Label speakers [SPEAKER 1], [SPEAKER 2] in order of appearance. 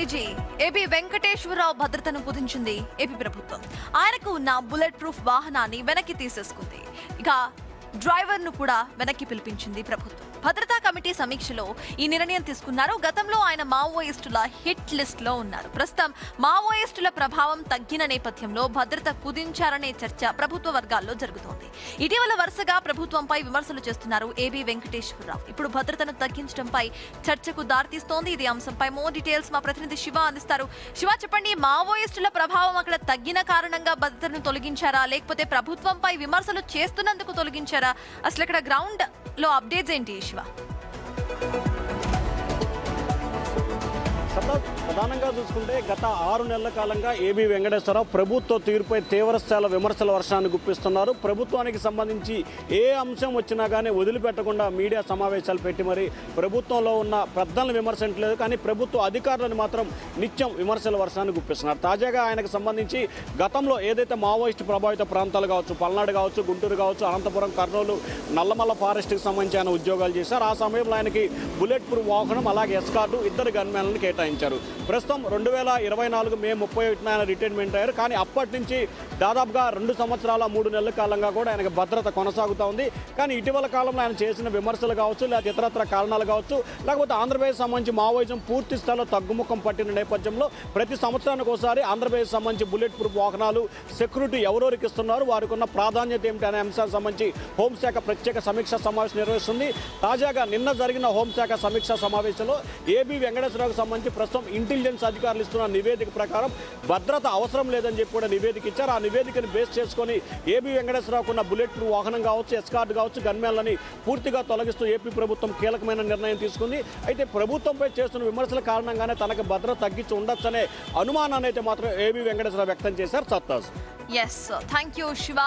[SPEAKER 1] DG AB Venkateswararao భద్రతను కుదించింది AP ప్రభుత్వం. ఆయనకు ఉన్న బుల్లెట్ ప్రూఫ్ వాహనాన్ని వెనక్కి తీసేసుకుంది. ఇక డ్రైవర్ను కూడా వెనక్కి పిలిపించింది ప్రభుత్వం. భద్రతా కమిటీ సమీక్షలో ఈ నిర్ణయం తీసుకున్నారు. గతంలో ఆయన మావోయిస్టుల హిట్ లిస్ట్ లో ఉన్నారు. ప్రస్తుతం మావోయిస్టుల ప్రభావం తగ్గిన నేపథ్యంలో భద్రత కుదించారనే చర్చ ప్రభుత్వ వర్గాల్లో జరుగుతోంది. ఇటీవల వరుసగా ప్రభుత్వంపై విమర్శలు చేస్తున్నారు ఏబీ వెంకటేశ్వరరావు. ఇప్పుడు భద్రతను తగ్గించడంపై చర్చకు దారితీస్తోంది. ఇది అంశంపై మోర్ డీటెయిల్స్ మా ప్రతినిధి శివ అందిస్తారు. శివ, చెప్పండి, మావోయిస్టుల ప్రభావం అక్కడ తగ్గిన కారణంగా భద్రతను తొలగించారా, లేకపోతే ప్రభుత్వంపై విమర్శలు చేస్తున్నందుకు తొలగించారా? అసలు ఇక్కడ గ్రౌండ్ లో అప్డేట్స్ ఏంటి శివ?
[SPEAKER 2] ప్రధానంగా చూసుకుంటే గత 6 నెలల కాలంగా ఏబీ వెంకటేశ్వరరావు ప్రభుత్వ తీరుపై తీవ్రస్థాయిలో విమర్శల వర్షాన్ని గుప్పిస్తున్నారు. ప్రభుత్వానికి సంబంధించి ఏ అంశం వచ్చినా కానీ వదిలిపెట్టకుండా మీడియా సమావేశాలు పెట్టి మరి ప్రభుత్వంలో ఉన్న పెద్దలను విమర్శించలేదు, కానీ ప్రభుత్వ అధికారులను మాత్రం నిత్యం విమర్శల వర్షాన్ని గుప్పిస్తున్నారు. తాజాగా ఆయనకు సంబంధించి గతంలో ఏదైతే మావోయిస్టు ప్రభావిత ప్రాంతాలు కావచ్చు, పల్నాడు కావచ్చు, గుంటూరు కావచ్చు, అనంతపురం, కర్నూలు, నల్లమల్ల ఫారెస్ట్కి సంబంధించి ఆయన ఉద్యోగాలు చేశారు. ఆ సమయంలో ఆయనకి బుల్లెట్ ప్రూఫ్ వాహనం, అలాగే ఎస్కార్టు, 2 గన్మెన్లను కేటాయించారు. ప్రస్తుతం 2024 మే 31న ఆయన రిటైర్మెంట్ అయ్యారు. కానీ అప్పటి నుంచి దాదాపుగా 2 సంవత్సరాల 3 నెలల కాలంగా కూడా ఆయనకు భద్రత కొనసాగుతూ ఉంది. కానీ ఇటీవల కాలంలో ఆయన చేసిన విమర్శలు కావచ్చు, లేకపోతే ఇతరత్ర కారణాలు కావచ్చు, లేకపోతే ఆంధ్రప్రదేశ్ సంబంధించి మావోయిజం పూర్తి స్థాయిలో తగ్గుముఖం పట్టిన నేపథ్యంలో ప్రతి సంవత్సరానికి ఒకసారి ఆంధ్రప్రదేశ్ సంబంధించి బుల్లెట్ ప్రూఫ్ వాహనాలు సెక్యూరిటీ ఎవరెవరికి ఇస్తున్నారు, వారికి ఉన్న ప్రాధాన్యత ఏమిటి అనే అంశానికి సంబంధించి హోంశాఖ ప్రత్యేక సమీక్షా సమావేశం నిర్వహిస్తుంది. తాజాగా నిన్న జరిగిన హోంశాఖ సమీక్షా సమావేశంలో ఏబీ వెంకటేశ్వరరావుకు సంబంధించి ప్రస్తుతం ఇంటెలిజెన్స్ అధికారులు ఇస్తున్న నివేదిక ప్రకారం భద్రత అవసరం లేదని చెప్పి కూడా నివేదిక ఇచ్చారు. ఆ నివేదికను బేస్ చేసుకొని ఏబీ వెంకటేశ్వరరావుకు ఉన్న బుల్లెట్ ప్రూఫ్ వాహనం కావచ్చు, ఎస్కార్ట్ కావచ్చు, గన్మెన్లని పూర్తిగా తొలగిస్తూ ఏపీ ప్రభుత్వం కీలకమైన నిర్ణయం తీసుకుంది. అయితే ప్రభుత్వంపై చేస్తున్న విమర్శల కారణంగానే తనకు భద్రత తగ్గించి ఉండొచ్చనే అనుమానాన్ని అయితే మాత్రం ఏబీ వెంకటేశ్వరరావు వ్యక్తం చేశారు. సత్తాజ్.
[SPEAKER 1] Thank you Shiva.